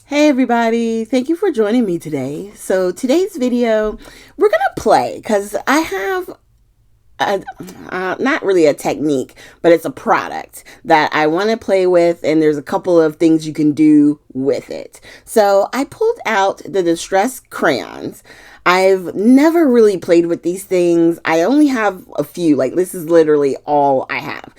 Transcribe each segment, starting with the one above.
Hey everybody, thank you for joining me today. So today's video, we're gonna play because I have not really a technique, but it's a product that I want to play with, and there's a couple of things you can do with it. So I pulled out the Distress crayons. I've never really played with these things. I only have a few, like this is literally all I have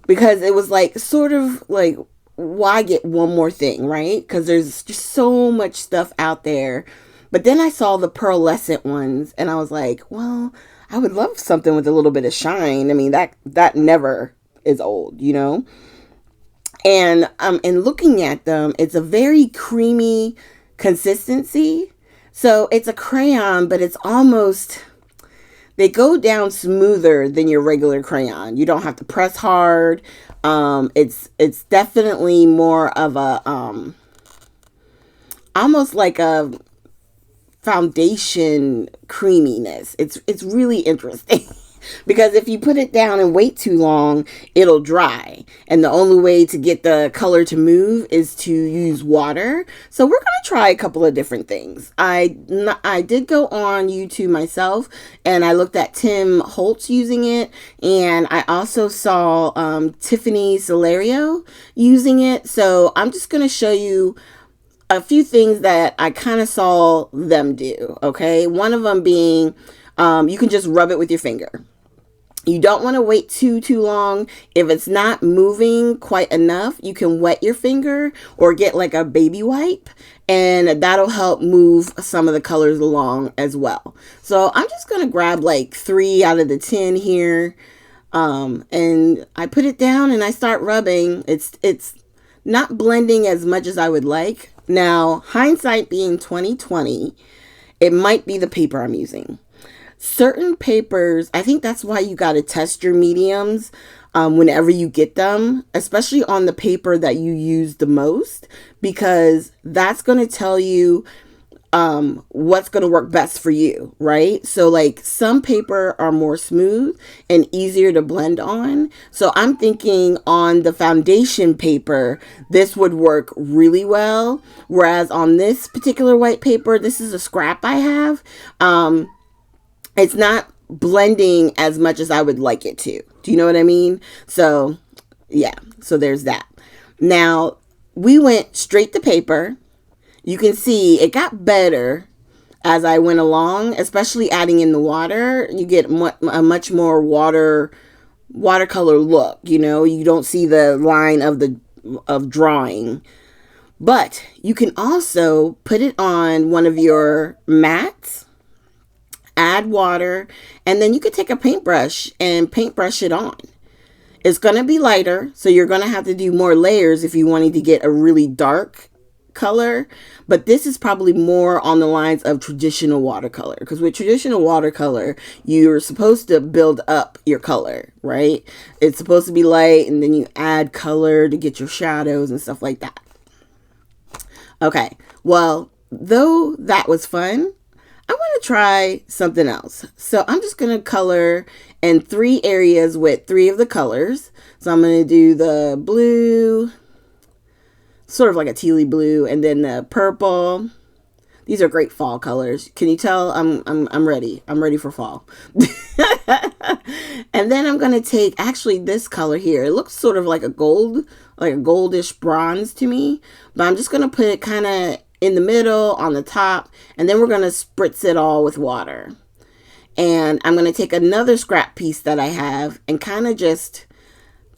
because it was like sort of like why get one more thing, right? Because there's just so much stuff out there. But then I saw the pearlescent ones and I was like, well, I would love something with a little bit of shine. I mean, that never is old, you know? And looking at them, it's a very creamy consistency. So it's a crayon, but it's almost they go down smoother than your regular crayon. You don't have to press hard. It's definitely more of a almost like a foundation creaminess. It's really interesting. Because if you put it down and wait too long, it'll dry. And the only way to get the color to move is to use water. So we're going to try a couple of different things. I did go on YouTube myself and I looked at Tim Holtz using it. And I also saw Tiffany Solario using it. So I'm just going to show you a few things that I kind of saw them do. Okay. One of them being you can just rub it with your finger. You don't want to wait too long. If it's not moving quite enough, you can wet your finger or get like a baby wipe, and that'll help move some of the colors along as well. So I'm just going to grab like 3 out of the 10 here. And I put it down and I start rubbing. It's not blending as much as I would like. Now, hindsight being 2020, it might be the paper I'm using. Certain papers, I think that's why you got to test your mediums whenever you get them, especially on the paper that you use the most, because that's going to tell you what's going to work best for you, right? So like some paper are more smooth and easier to blend on. So I'm thinking on the foundation paper, this would work really well. Whereas on this particular white paper, this is a scrap I have. It's not blending as much as I would like it to. Do you know what I mean? So, yeah. So there's that. Now, we went straight to paper. You can see it got better as I went along, especially adding in the water. You get a much more watercolor look, you know. You don't see the line of drawing. But you can also put it on one of your mats, add water, and then you could take a paintbrush and paintbrush it on. It's going to be lighter, so you're going to have to do more layers if you wanted to get a really dark color, but this is probably more on the lines of traditional watercolor, because with traditional watercolor, you're supposed to build up your color, right? It's supposed to be light, and then you add color to get your shadows and stuff like that. Okay, well, though that was fun, I want to try something else. So I'm just going to color in 3 areas with 3 of the colors. So I'm going to do the blue, sort of like a tealy blue, and then the purple. These are great fall colors. Can you tell I'm ready? I'm ready for fall. And then I'm going to take actually this color here. It looks sort of like a gold, like a goldish bronze to me, but I'm just going to put it kind of in the middle, on the top, and then we're going to spritz it all with water. And I'm going to take another scrap piece that I have and kind of just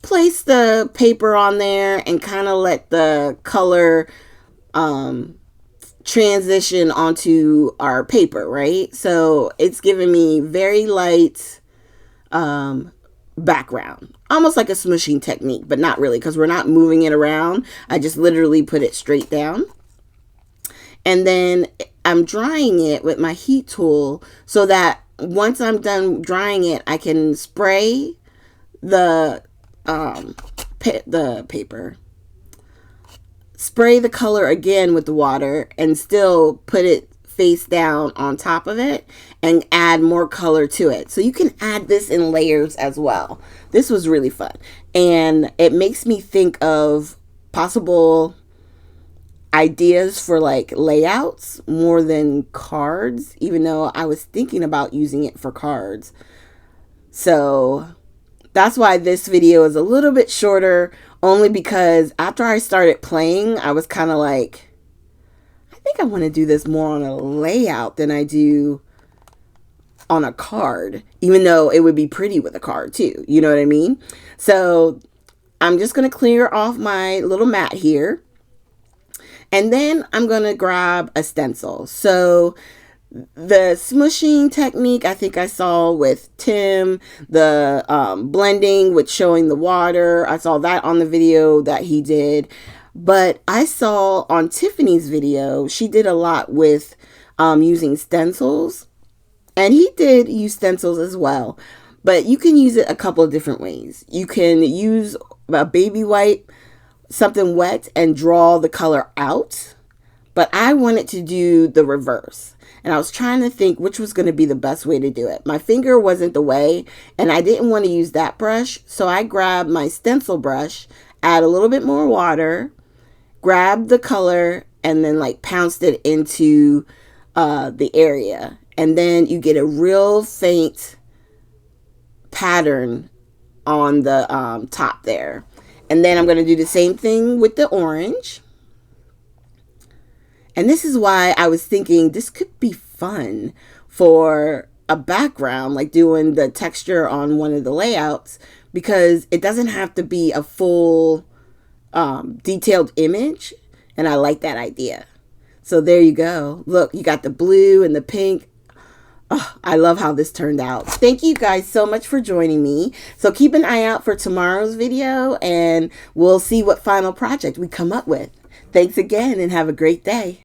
place the paper on there and kind of let the color transition onto our paper, right? So it's giving me very light background, almost like a smooshing technique, but not really, because we're not moving it around. I just literally put it straight down. And then I'm drying it with my heat tool so that once I'm done drying it, I can spray the paper, spray the color again with the water, and still put it face down on top of it and add more color to it. So you can add this in layers as well. This was really fun. And it makes me think of possible ideas for like layouts more than cards, even though I was thinking about using it for cards. So that's why this video is a little bit shorter, only because after I started playing, I was kind of like, I think I want to do this more on a layout than I do on a card, even though it would be pretty with a card too. You know what I mean? So I'm just going to clear off my little mat here. And then I'm going to grab a stencil. So the smushing technique I think I saw with Tim, the blending with showing the water, I saw that on the video that he did. But I saw on Tiffany's video, she did a lot with using stencils. And he did use stencils as well. But you can use it a couple of different ways. You can use a baby wipe, something wet, and draw the color out. But I wanted to do the reverse. And I was trying to think which was going to be the best way to do it. My finger wasn't the way, and I didn't want to use that brush. So I grabbed my stencil brush, add a little bit more water, grabbed the color, and then like pounced it into the area. And then you get a real faint pattern on the top there. And then I'm going to do the same thing with the orange. And this is why I was thinking this could be fun for a background, like doing the texture on one of the layouts, because it doesn't have to be a full detailed image. And I like that idea. So there you go. Look, you got the blue and the pink. Oh, I love how this turned out. Thank you guys so much for joining me. So keep an eye out for tomorrow's video, and we'll see what final project we come up with. Thanks again, and have a great day.